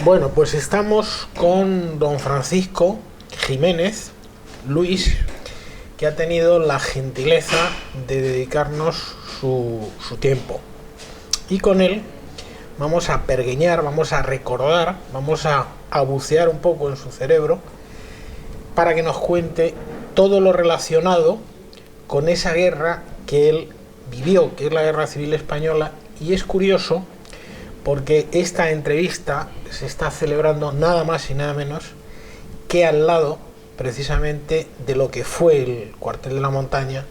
Bueno, pues estamos con don Francisco Jiménez Luis, que ha tenido la gentileza de dedicarnos su tiempo. Y con él vamos a pergeñar, vamos a recordar, vamos a bucear un poco en su cerebro para que nos cuente todo lo relacionado con esa guerra que él vivió, que es la Guerra Civil Española. Y es curioso porque esta entrevista se está celebrando nada más y nada menos que al lado precisamente de lo que fue el cuartel de la Montaña,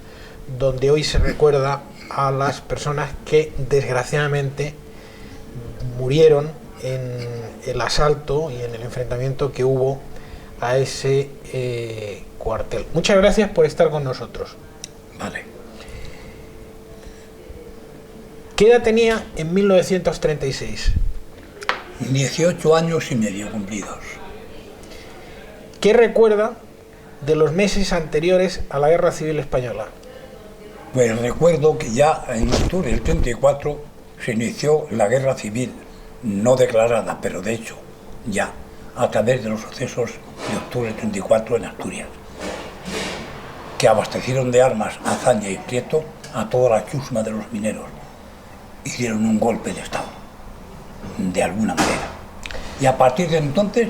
donde hoy se recuerda a las personas que desgraciadamente murieron en el asalto y en el enfrentamiento que hubo a ese cuartel. Muchas gracias por estar con nosotros. Vale. ¿Qué edad tenía en 1936? 18 años y medio cumplidos. ¿Qué recuerda de los meses anteriores a la Guerra Civil Española? Pues recuerdo que ya en octubre del 34 se inició la Guerra Civil, no declarada, pero de hecho ya, a través de los sucesos de octubre del 34 en Asturias, que abastecieron de armas a Zaña y Prieto a toda la chusma de los mineros y dieron un golpe de Estado, de alguna manera. Y a partir de entonces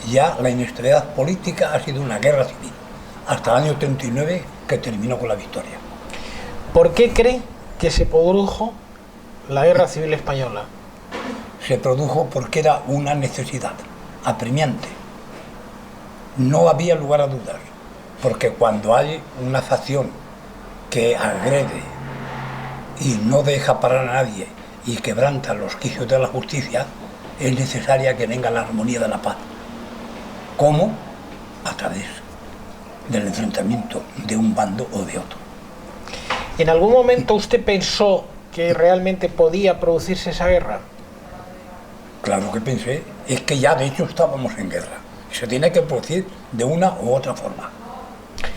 ya la inestabilidad política ha sido una guerra civil, hasta el año 39 que terminó con la victoria. ¿Por qué cree que se produjo la Guerra Civil Española? Se produjo porque era una necesidad apremiante. No había lugar a dudas, porque cuando hay una facción que agrede y no deja parar a nadie y quebranta los quicios de la justicia, es necesaria que venga la armonía de la paz. ¿Cómo? A través del enfrentamiento de un bando o de otro. ¿En algún momento usted pensó que realmente podía producirse esa guerra? Claro que pensé, es que ya de hecho estábamos en guerra. Se tiene que producir de una u otra forma.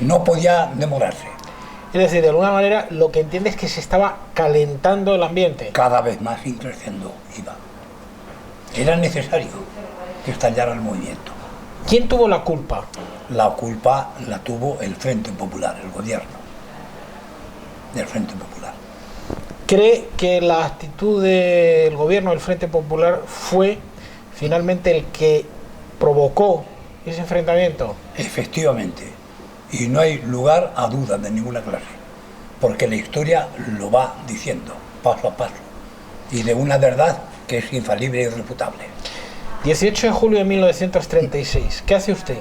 No podía demorarse. Es decir, de alguna manera lo que entiende es que se estaba calentando el ambiente. Cada vez más creciendo iba. Era necesario que estallara el movimiento. ¿Quién tuvo la culpa? La culpa la tuvo el Frente Popular, el gobierno del Frente Popular. ¿Cree que la actitud del gobierno del Frente Popular fue finalmente el que provocó ese enfrentamiento? Efectivamente. Y no hay lugar a dudas de ninguna clase, porque la historia lo va diciendo, paso a paso, y de una verdad que es infalible e irrefutable. 18 de julio de 1936, ¿qué hace usted?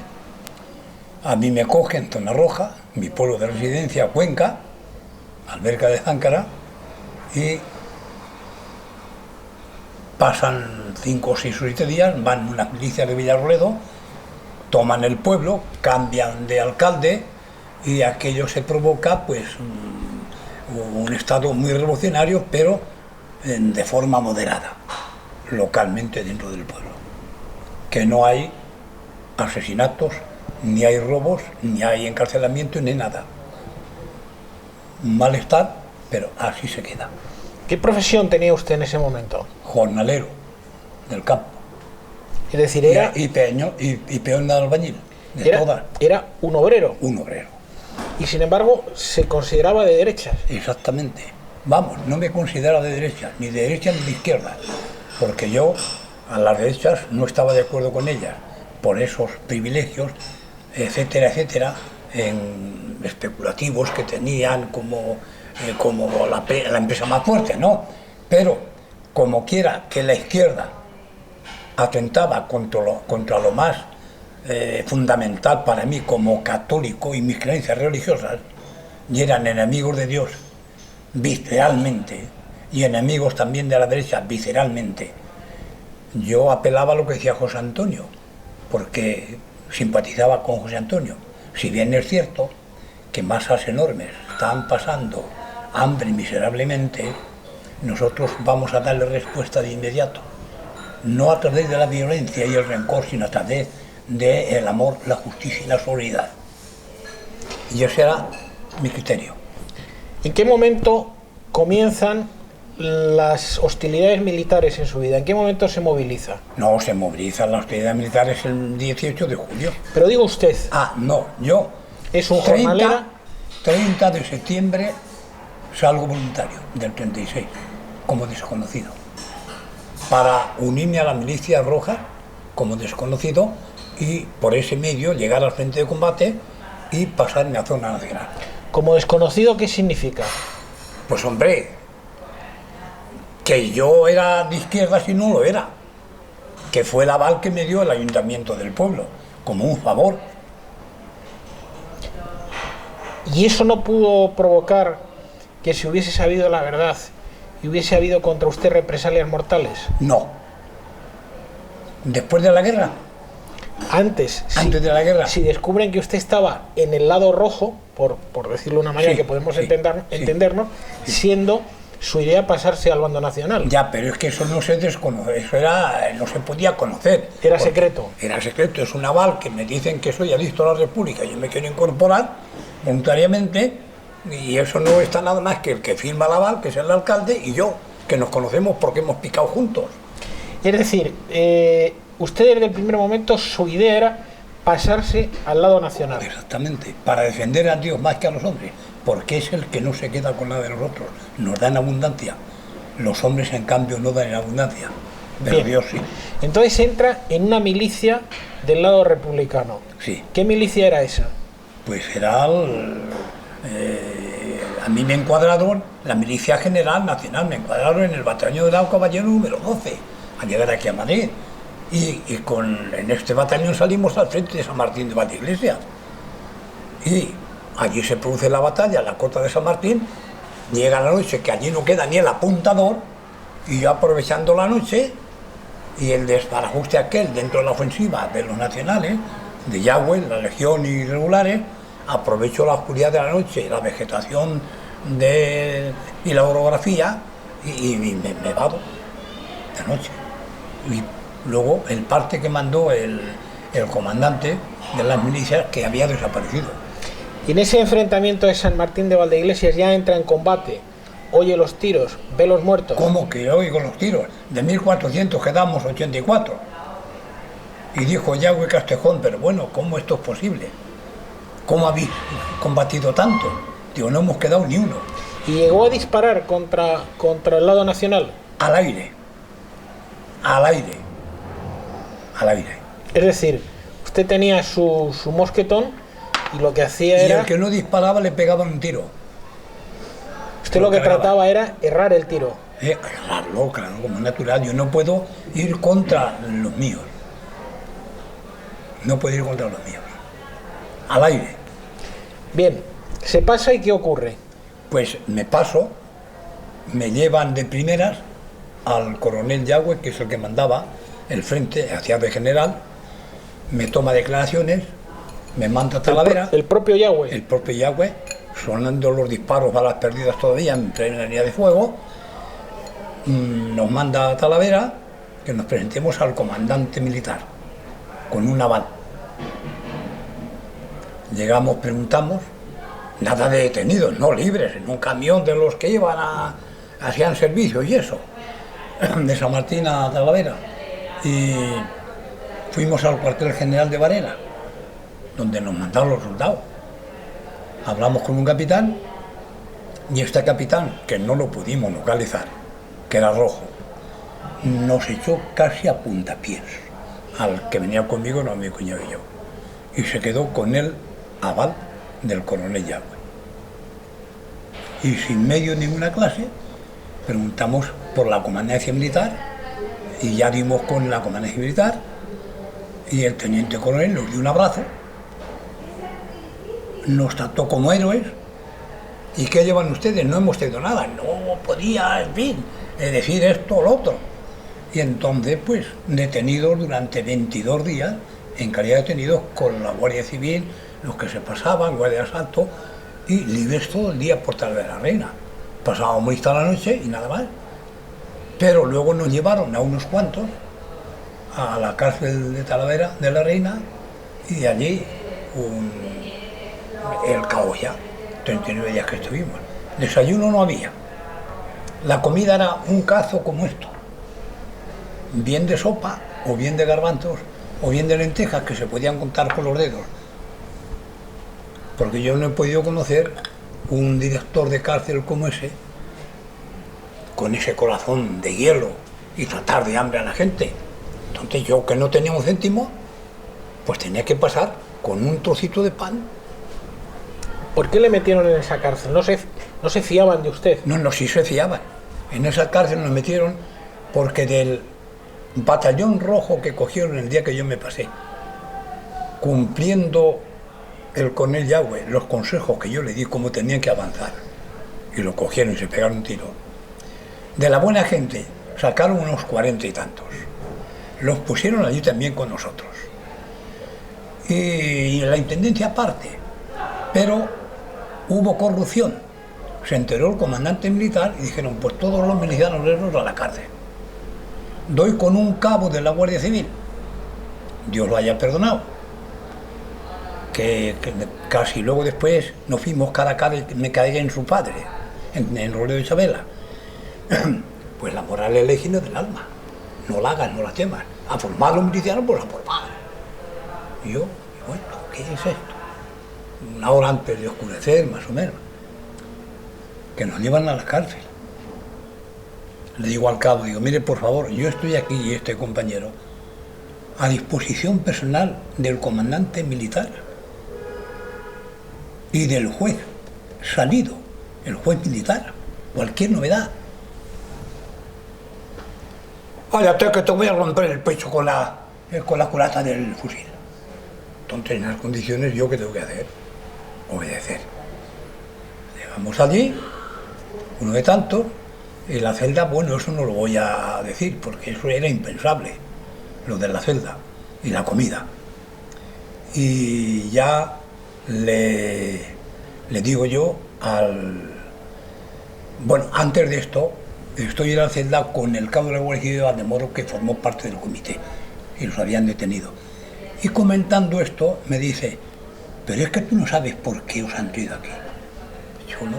A mí me coge en Zona Roja, mi pueblo de residencia, Cuenca, Alberca de Záncara, y pasan 5 o 6 o 7 días, van unas milicias de Villarroledo, toman el pueblo, cambian de alcalde y aquello se provoca pues un estado muy revolucionario, pero de forma moderada, localmente dentro del pueblo. Que no hay asesinatos, ni hay robos, ni hay encarcelamiento, ni nada. Un malestar, pero así se queda. ¿Qué profesión tenía usted en ese momento? Jornalero del campo. Es decir, era... Y peón de albañil, de todas. Era un obrero. Un obrero. Y sin embargo, se consideraba de derechas. Exactamente. Vamos, no me considero de derecha, ni de derecha ni de izquierda, porque yo a las derechas no estaba de acuerdo con ellas, por esos privilegios, etcétera, etcétera, especulativos que tenían como la empresa más fuerte, ¿no? Pero, como quiera que la izquierda atentaba contra lo más fundamental para mí como católico y mis creencias religiosas, y eran enemigos de Dios visceralmente y enemigos también de la derecha visceralmente, yo apelaba a lo que decía José Antonio, porque simpatizaba con José Antonio. Si bien es cierto que masas enormes están pasando hambre miserablemente, nosotros vamos a darle respuesta de inmediato. No a través de la violencia y el rencor, sino a través del amor, la justicia y la solidaridad. Y ese era mi criterio. ¿En qué momento comienzan las hostilidades militares en su vida? ¿En qué momento se moviliza? No, se movilizan las hostilidades militares el 18 de julio. Pero digo usted. Ah, no, yo. ¿Es un jornalera? 30 de septiembre salgo voluntario, del 36, como desconocido, para unirme a la milicia roja como desconocido y por ese medio llegar al frente de combate y pasarme a zona nacional. ¿Como desconocido qué significa? Pues hombre, que yo era de izquierdas y no lo era, que fue el aval que me dio el ayuntamiento del pueblo, como un favor. ¿Y eso no pudo provocar que se hubiese sabido la verdad y hubiese habido contra usted represalias mortales? No. Después de la guerra. Antes De la guerra. Si descubren que usted estaba en el lado rojo, por decirlo de una manera que podemos entendernos, siendo su idea pasarse al bando nacional. Ya, pero es que eso no se desconoce, eso no se podía conocer. Era secreto. Era secreto, es un aval que me dicen que soy adicto a la República, yo me quiero incorporar voluntariamente y eso no está nada más que el que firma el aval, que es el alcalde, y yo, que nos conocemos porque hemos picado juntos. Es decir, usted desde el primer momento su idea era pasarse al lado nacional. Exactamente, para defender a Dios más que a los hombres, porque es el que no se queda con nada de nosotros, nos da en abundancia. Los hombres, en cambio, no dan en abundancia, pero Bien. Dios sí. Entonces entra en una milicia del lado republicano. Sí. ¿Qué milicia era esa? Pues era a mí me encuadraron la Milicia General Nacional, me encuadraron en el batallón de la Caballero número 12, al llegar aquí a Madrid. Y en este batallón salimos al frente de San Martín de Valdeiglesias. Y allí se produce la batalla, la Cota de San Martín, llega la noche, que allí no queda ni el apuntador, y yo aprovechando la noche y el desbarajuste aquel dentro de la ofensiva de los nacionales, de Yagüe, la Legión y regulares, aprovecho la oscuridad de la noche, la vegetación y la orografía y me vado de noche. Y luego el parte que mandó el comandante de las milicias, que había desaparecido. Y en ese enfrentamiento de San Martín de Valdeiglesias ya entra en combate, oye los tiros, ve los muertos. ¿Cómo que oigo los tiros? De 1400 quedamos 84. Y dijo Yagüe Castejón, pero bueno, ¿cómo esto es posible? ¿Cómo habéis combatido tanto? Digo, no hemos quedado ni uno. ¿Y llegó a disparar contra el lado nacional? Al aire. Al aire. Al aire. Es decir, usted tenía su mosquetón y lo que hacía Y era... el que no disparaba le pegaban un tiro. Usted lo que trataba era errar el tiro. Claro, como es natural. Yo no puedo ir contra los míos. No puedo ir contra los míos. Al aire. Bien, se pasa y ¿qué ocurre? Pues me paso, me llevan de primeras al coronel Yagüe, que es el que mandaba el frente, hacía de general, me toma declaraciones, me manda a Talavera. El propio Yagüe. El propio Yagüe, sonando los disparos, balas perdidas todavía en plena línea de fuego, nos manda a Talavera que nos presentemos al comandante militar con un aval. Llegamos, preguntamos, nada de detenidos, no libres, en un camión de los que iban hacían servicio y eso, de San Martín a Talavera. Y fuimos al cuartel general de Varela, donde nos mandaron los soldados. Hablamos con un capitán y este capitán, que no lo pudimos localizar, que era rojo, nos echó casi a puntapiés al que venía conmigo, no, mi cuñado y yo, y se quedó con el aval del coronel Yagüe. Y sin medio de ninguna clase preguntamos por la comandancia militar y ya dimos con la comandancia militar y el teniente coronel nos dio un abrazo, nos trató como héroes. ¿Y qué llevan ustedes? No hemos tenido nada, no podía, en fin, decir esto o lo otro. Y entonces, pues, detenidos durante 22 días, en calidad de detenidos con la Guardia Civil, los que se pasaban, Guardia de Asalto, y libres todo el día por Talavera de la Reina. Pasábamos muy hasta la noche y nada más. Pero luego nos llevaron a unos cuantos a la cárcel de Talavera de la Reina y allí el caos ya, 39 días que estuvimos. Desayuno no había, La comida era un cazo como esto, bien de sopa, o bien de garbanzos, o bien de lentejas, que se podían contar con los dedos. Porque yo no he podido conocer un director de cárcel como ese, con ese corazón de hielo y tratar de hambre a la gente. Entonces yo, que no tenía un céntimo, pues tenía que pasar con un trocito de pan. ¿Por qué le metieron en esa cárcel? ¿No se fiaban de usted? No, sí se fiaban. En esa cárcel nos metieron porque del batallón rojo que cogieron el día que yo me pasé, cumpliendo el coronel Yagüe los consejos que yo le di cómo tenían que avanzar, y lo cogieron y se pegaron un tiro. De la buena gente sacaron unos 40 y tantos. Los pusieron allí también con nosotros. Y la intendencia aparte. Pero hubo corrupción. Se enteró el comandante militar y dijeron, pues todos los militares a la cárcel. Doy con un cabo de la Guardia Civil. Dios lo haya perdonado. Que casi luego después nos fuimos cara a cara y me caí en su padre, en Roleo de Isabela. Pues la moral es legítima del alma. No la hagas, no la temas. A formar los milicianos, pues a formar. Y yo, bueno, ¿qué es esto? Una hora antes de oscurecer, más o menos, que nos llevan a la cárcel. Le digo al cabo, digo, mire, por favor, yo estoy aquí y este compañero a disposición personal del comandante militar y del juez salido, el juez militar, cualquier novedad. Váyate que te voy a romper el pecho con la culata del fusil. Entonces, en las condiciones, ¿yo qué tengo que hacer? Obedecer. Llegamos allí, uno de tantos, y la celda, bueno, eso no lo voy a decir, porque eso era impensable, lo de la celda y la comida. Y ya le digo yo bueno, antes de esto, estoy en la celda con el cabo de la Guardia Civil de Valdemoro, que formó parte del comité, y los habían detenido. Y comentando esto, me dice, pero es que tú no sabes por qué os han traído aquí. Yo no.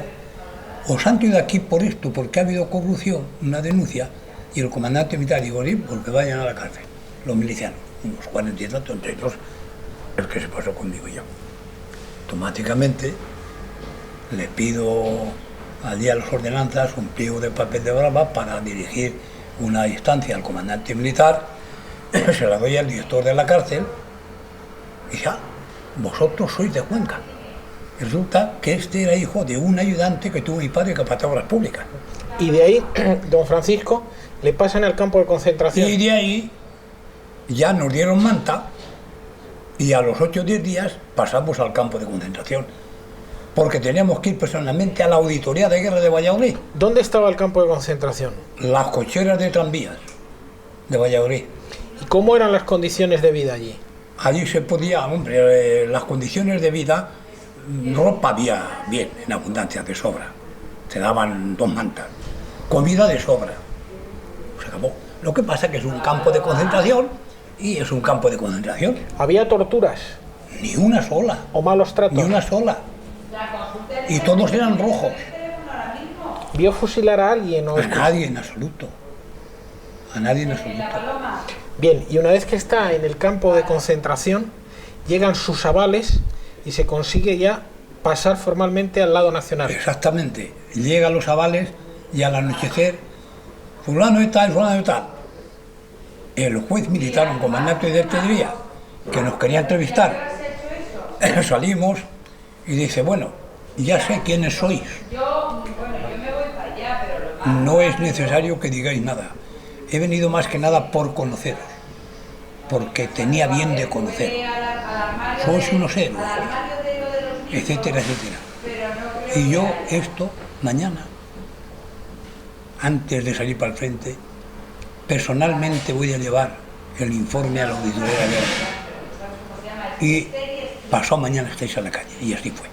Os han traído aquí por esto, porque ha habido corrupción, una denuncia, y el comandante militar dijo, sí, porque vayan a la cárcel, los milicianos, unos 40 y tantos, entre ellos, el que se pasó conmigo y yo. Automáticamente le pido allí a las ordenanzas un pliego de papel de brava para dirigir una instancia al comandante militar, se la doy al director de la cárcel, y ya, vosotros sois de Cuenca. Y resulta que este era hijo de un ayudante que tuvo mi padre que pasaba las públicas. Y de ahí, don Francisco, le pasan al campo de concentración. Y de ahí ya nos dieron manta y a los 8 o 10 días pasamos al campo de concentración. Porque teníamos que ir personalmente a la auditoría de guerra de Valladolid. ¿Dónde estaba el campo de concentración? Las cocheras de tranvías de Valladolid. ¿Y cómo eran las condiciones de vida allí? Allí se podía, hombre, las condiciones de vida, ropa había bien, en abundancia, de sobra. Te daban 2 mantas. Comida de sobra. Se acabó. Lo que pasa es que es un campo de concentración y es un campo de concentración. ¿Había torturas? Ni una sola. ¿O malos tratos? Ni una sola. Y todos eran rojos. ¿Vio fusilar a alguien? A nadie en absoluto. A nadie en absoluto. Bien, y una vez que está en el campo de concentración, llegan sus avales y se consigue ya pasar formalmente al lado nacional. Exactamente. Llegan los avales y al anochecer, fulano de tal, fulano de tal. El juez militar, un comandante de artillería, que nos quería entrevistar, salimos y dice, bueno, ya sé quiénes sois. No es necesario que digáis nada. He venido más que nada por conoceros, porque tenía bien de conoceros. Sois unos héroes, etcétera, etcétera. Y yo esto, mañana, antes de salir para el frente, personalmente voy a llevar el informe a la auditoría de guerra. Y pasado mañana estáis a la calle, y así fue.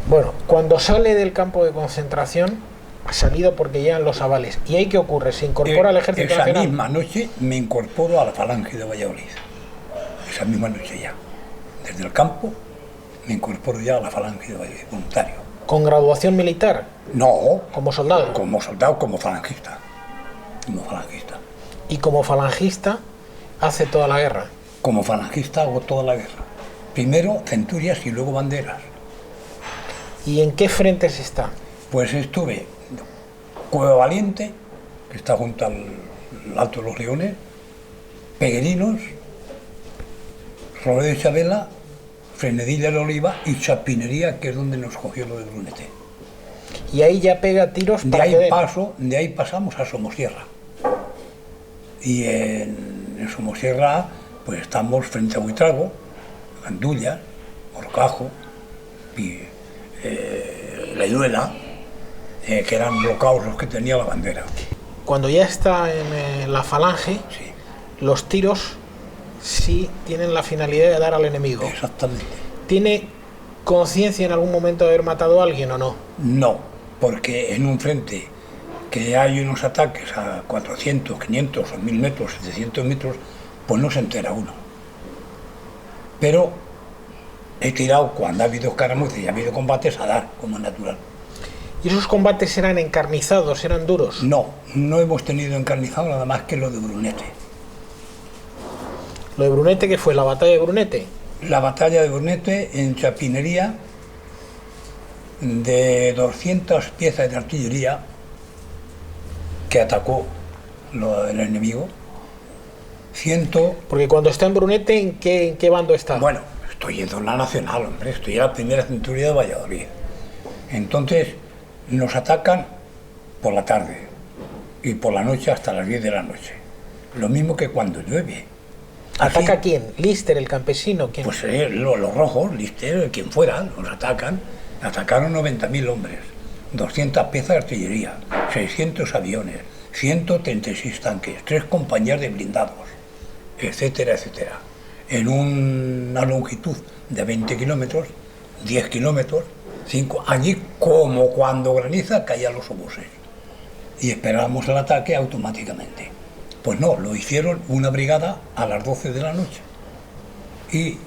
Bueno, cuando sale del campo de concentración, ha salido porque llegan los avales. ¿Y ahí qué ocurre? ¿Se incorpora al Ejército Esa Nacional? misma noche me incorporo a la Falange de Valladolid. Esa misma noche ya. Desde el campo me incorporo ya a la Falange de Valladolid, voluntario. ¿Con graduación militar? No, ¿Como soldado? como soldado, como falangista. Como falangista. Y como falangista hace toda la guerra. Como falangista hago toda la guerra. Primero centurias y luego banderas. ¿Y en qué frentes está? Pues estuve Cueva Valiente, que está junto al Alto de los Leones, Peguerinos, Robledo de Chabela, Frenedilla de Oliva y Chapinería, que es donde nos cogió lo de Brunete. Y ahí ya pega tiros para que den. De ahí pasamos a Somosierra. Y en Somosierra pues estamos frente a Buitrago, Gandullas, Morcajo, La Iruela, que eran bloqueados los que tenía la bandera. Cuando ya está en la falange, Sí, los tiros sí tienen la finalidad de dar al enemigo. exactamente. ¿Tiene conciencia en algún momento de haber matado a alguien o no? No, porque en un frente que hay unos ataques a 400, 500 o 1000 metros, 700 metros, pues no se entera uno. Pero he tirado cuando ha habido escaramuzas y ha habido combates a dar, como es natural. ¿Y esos combates eran encarnizados, eran duros? No, no hemos tenido encarnizado nada más que lo de Brunete. Lo de Brunete, ¿qué fue? ¿La batalla de Brunete? La batalla de Brunete en Chapinería, de 200 piezas de artillería que atacó el enemigo, 100... Porque cuando está en Brunete, ¿en qué bando está? Bueno, estoy en zona nacional, hombre, estoy en la primera centuria de Valladolid. Entonces nos atacan por la tarde y por la noche hasta las 10 de la noche. Lo mismo que cuando llueve. ¿Ataca Así, quién? ¿Lister, el campesino? ¿Quién? pues los rojos, Lister, quien fuera, nos atacan. Atacaron 90.000 hombres, 200 piezas de artillería, 600 aviones, 136 tanques, 3 compañías de blindados, etcétera, etcétera. En una longitud de 20 kilómetros, 10 kilómetros, 5, allí como cuando graniza caían los obuses. Y esperábamos el ataque automáticamente. Pues no, lo hicieron una brigada a las 12 de la noche. Y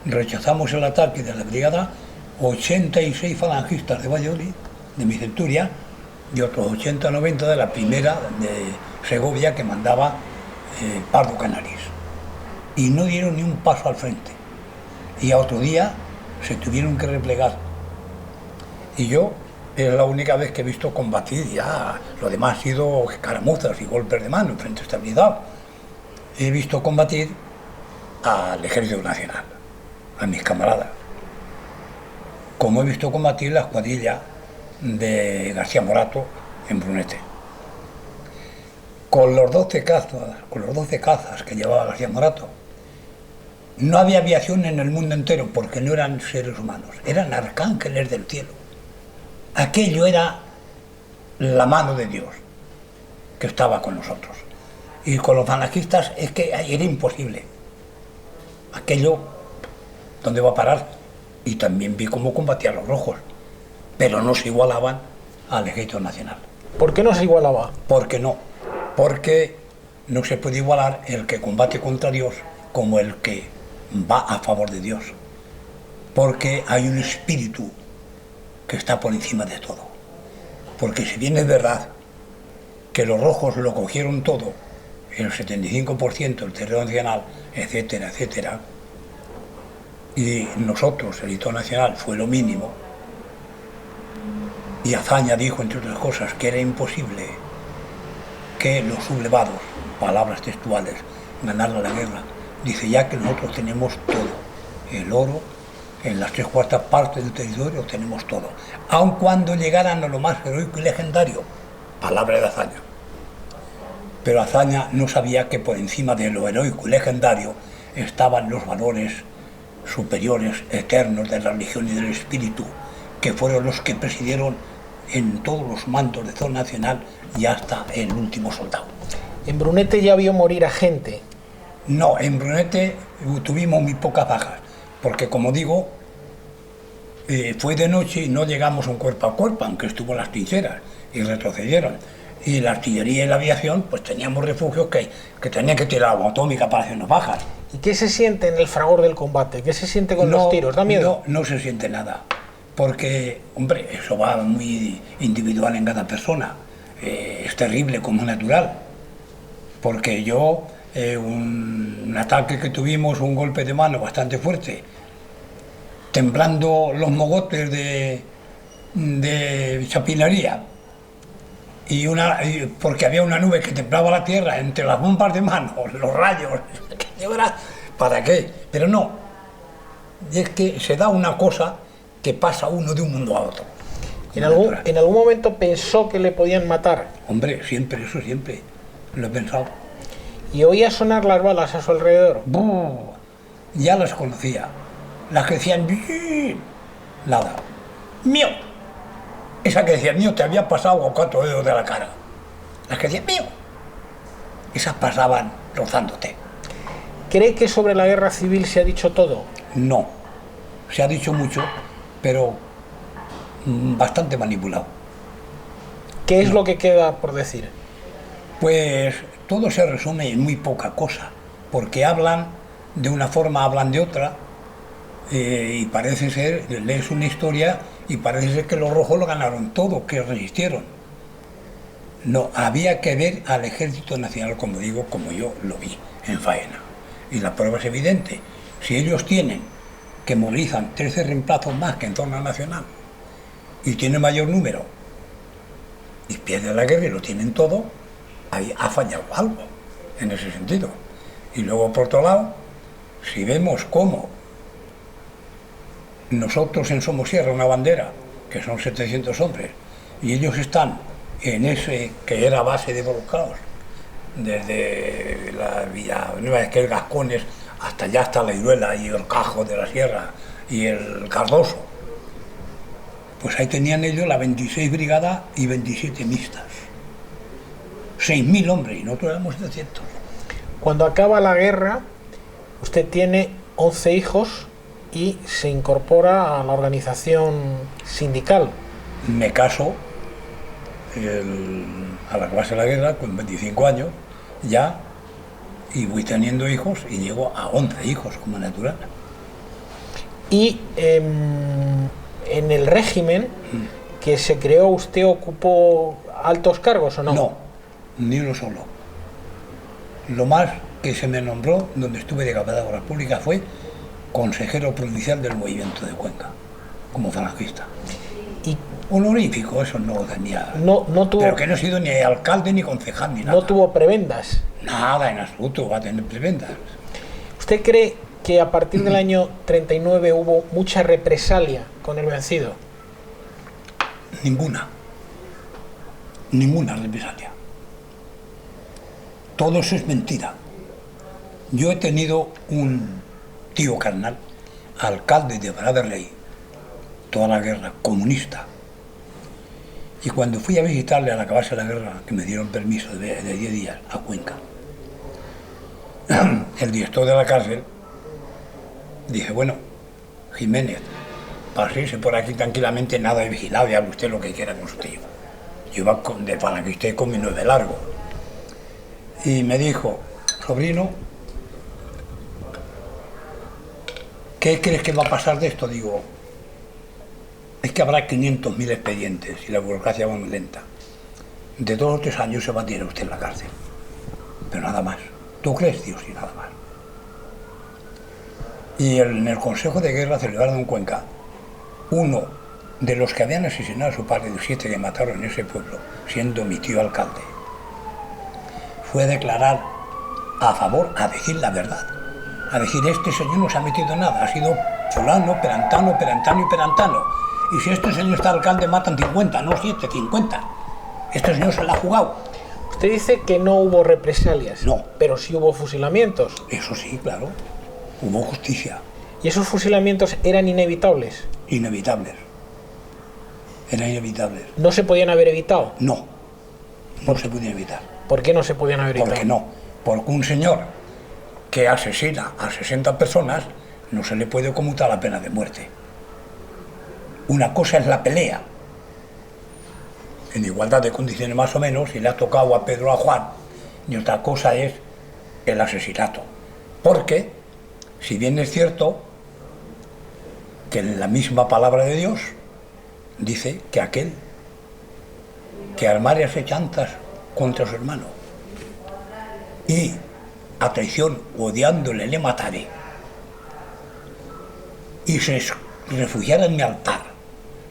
rechazamos el ataque de la brigada 86 falangistas de Valladolid, de mi centuria, y otros 80 o 90 de la primera de Segovia que mandaba Pardo Canaris. Y no dieron ni un paso al frente. Y a otro día se tuvieron que replegar. Y yo es la única vez que he visto combatir, ya lo demás ha sido escaramuzas y golpes de mano frente a estabilidad. He visto combatir al Ejército Nacional, a mis camaradas. Como he visto combatir la escuadrilla de García Morato en Brunete. Con los 12 cazas que llevaba García Morato, no había aviación en el mundo entero porque no eran seres humanos, eran arcángeles del cielo. Aquello era la mano de Dios que estaba con nosotros. Y con los falangistas es que era imposible. Aquello, ¿dónde va a parar? Y también vi cómo combatían los rojos, pero no se igualaban al Ejército Nacional. ¿Por qué no se igualaba? Porque no se puede igualar el que combate contra Dios como el que va a favor de Dios. Porque hay un espíritu que está por encima de todo. Porque si bien es verdad que los rojos lo cogieron todo, el 75% del territorio nacional, etcétera, etcétera, y nosotros, el hito nacional, fue lo mínimo, y Azaña dijo, entre otras cosas, que era imposible que los sublevados, palabras textuales, ganaran la guerra. Dice, ya que nosotros tenemos todo, el oro, en las 3/4 partes del territorio tenemos todo, aun cuando llegaran a lo más heroico y legendario, palabra de Azaña. Pero Azaña no sabía que por encima de lo heroico y legendario estaban los valores superiores, eternos de la religión y del espíritu, que fueron los que presidieron en todos los mandos de zona nacional y hasta el último soldado. En Brunete ya vio morir a gente. No, en Brunete tuvimos muy pocas bajas, porque como digo, fue de noche y no llegamos un cuerpo a cuerpo, aunque estuvo en las trincheras y retrocedieron. Y la artillería y la aviación, pues teníamos refugios que tenían que tirar agua atómica para hacernos bajas. ¿Y qué se siente en el fragor del combate? ¿Qué se siente con los tiros? ¿Da miedo? No se siente nada. porque, hombre, eso va muy individual en cada persona. Es terrible como es natural, porque yo, un ataque que tuvimos, un golpe de mano bastante fuerte, temblando los mogotes de chapinería, porque había una nube que templaba la tierra entre las bombas de mano, los rayos, ¿para qué? Pero no, es que se da una cosa que pasa uno de un mundo a otro. ¿En algún momento pensó que le podían matar? Hombre, siempre, eso siempre, lo he pensado. ¿Y oía sonar las balas a su alrededor? ¡Buh! Ya las conocía, las que decían ¡Bii! Nada, mío. Esa que decía mío te había pasado a 4 dedos de la cara. Las que decían mío, esas pasaban rozándote. ¿Cree que sobre la guerra civil se ha dicho todo? No, se ha dicho mucho, pero bastante manipulado. ¿Qué es lo que queda por decir? Pues todo se resume en muy poca cosa, porque hablan de una forma, hablan de otra, y parece ser, lees una historia y parece ser que los rojos lo ganaron todo, que resistieron. No, había que ver al Ejército Nacional, como digo, como yo lo vi en faena. Y la prueba es evidente. Si ellos tienen, que movilizan 13 reemplazos más que en zona nacional, y tienen mayor número, y pierden la guerra y lo tienen todo, ahí ha fallado algo en ese sentido. Y luego, por otro lado, si vemos cómo nosotros en Somosierra, una bandera, que son 700 hombres, y ellos están en ese que era base de bloqueos, desde la Villanueva de Esquel, Gascones, hasta allá hasta la Iruela y el Cajo de la Sierra y el Cardoso, pues ahí tenían ellos la 26 brigada y 27 mixtas. 6.000 hombres y nosotros éramos 700. Cuando acaba la guerra, usted tiene 11 hijos y se incorpora a la organización sindical. Me caso a la clase de la guerra con 25 años ya, y voy teniendo hijos y llego a 11 hijos como natural. Y en el régimen que se creó, ¿usted ocupó altos cargos o no? No, ni uno solo. Lo más que se me nombró, donde estuve de capitán de Obras Públicas, fue consejero provincial del movimiento de Cuenca, como falangista. Y honorífico, eso no tenía. no tuvo, pero que no he sido ni alcalde ni concejal ni nada. No tuvo prebendas. Nada, en absoluto, va a tener prebendas. ¿Usted cree que a partir del año 39 hubo mucha represalia con el vencido? Ninguna represalia. Todo eso es mentira. Yo he tenido un tío carnal, alcalde de Braderley, toda la guerra, comunista. Y cuando fui a visitarle al acabarse la guerra, que me dieron permiso de 10 días a Cuenca, el director de la cárcel, dije, bueno, Jiménez, pasése por aquí tranquilamente, nada de vigilado, y hable usted lo que quiera con su tío. Yo iba de falangista con mi 9 largo. Y me dijo, sobrino, ¿qué crees que va a pasar de esto? Digo, es que habrá 500.000 expedientes y la burocracia va muy lenta. De 2 o 3 años se va a tirar usted en la cárcel. Pero nada más. ¿Tú crees, Dios? Y nada más. Y en el Consejo de Guerra celebrado en Cuenca, uno de los que habían asesinado a su padre, de 7 que mataron en ese pueblo, siendo mi tío alcalde, fue a declarar a favor, a decir la verdad. A decir, este señor no se ha metido en nada, ha sido fulano, perantano, perantano y perantano. Y si este señor está alcalde, matan 50, no 7, 50. Este señor se la ha jugado. Usted dice que no hubo represalias. No. Pero sí hubo fusilamientos. Eso sí, claro. Hubo justicia. ¿Y esos fusilamientos eran inevitables? Inevitables. Eran inevitables. ¿No se podían haber evitado? No. No se podían evitar. ¿Por qué no se podían haber evitado? ¿Por qué no? Porque un señor que asesina a 60 personas no se le puede conmutar la pena de muerte. Una cosa es la pelea, en igualdad de condiciones más o menos, si le ha tocado a Pedro o a Juan, y otra cosa es el asesinato. Porque, si bien es cierto que en la misma palabra de Dios dice que aquel que armare asechanzas contra su hermano y a traición odiándole le mataré y se refugiara en mi altar,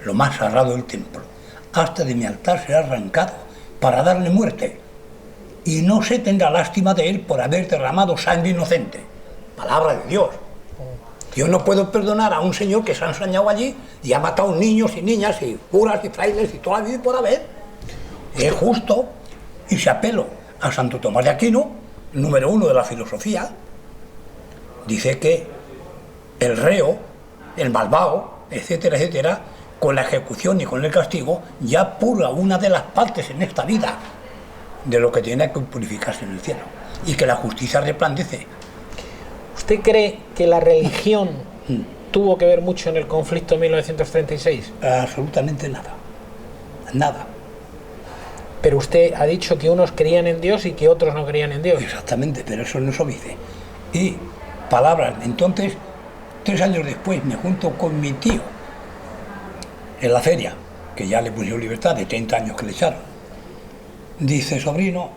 lo más sagrado del templo, hasta de mi altar será arrancado para darle muerte y no se tendrá lástima de él por haber derramado sangre inocente. Palabra de Dios. Yo no puedo perdonar a un señor que se ha ensañado allí y ha matado niños y niñas y curas y frailes y toda la vida por haber. Es justo, y se apelo a Santo Tomás de Aquino, número 1 de la filosofía, dice que el reo, el malvado, etcétera, etcétera, con la ejecución y con el castigo, ya purga una de las partes en esta vida de lo que tiene que purificarse en el cielo, y que la justicia resplandece. ¿Usted cree que la religión tuvo que ver mucho en el conflicto de 1936? Absolutamente nada. Nada. Pero usted ha dicho que unos creían en Dios y que otros no creían en Dios. Exactamente, pero eso no es obvio. Y palabras, entonces, 3 años después me junto con mi tío en la feria, que ya le pusieron libertad de 30 años que le echaron. Dice, sobrino,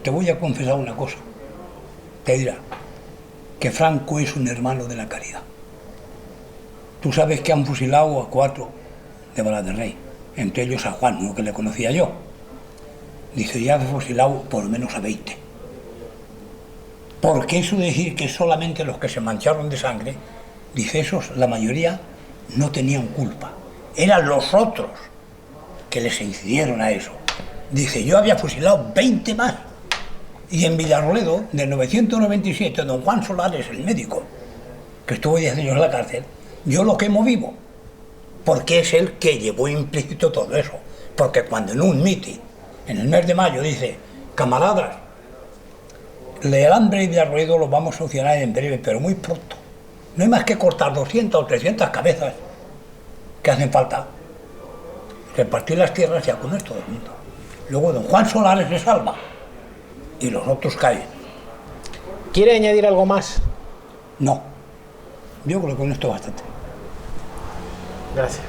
te voy a confesar una cosa. Te dirá que Franco es un hermano de la caridad. Tú sabes que han fusilado a 4 de Balas de Rey, entre ellos a Juan, uno que le conocía yo. Dice, ya han fusilado por lo menos a 20. Porque eso de decir que solamente los que se mancharon de sangre, dice, esos, la mayoría, no tenían culpa. Eran los otros que les incidieron a eso. Dice, yo había fusilado 20 más. Y en Villarroledo, de 997, don Juan Solares, el médico, que estuvo 10 años en la cárcel, yo lo quemo vivo. Porque es el que llevó implícito todo eso. Porque cuando en un mitin, en el mes de mayo, dice, camaradas, el hambre y Villarroledo lo vamos a solucionar en breve, pero muy pronto. No hay más que cortar 200 o 300 cabezas que hacen falta. Repartir las tierras ya con esto del mundo. Luego don Juan Solares se salva y los otros caen. ¿Quiere añadir algo más? No. Yo creo que con esto bastante. Gracias.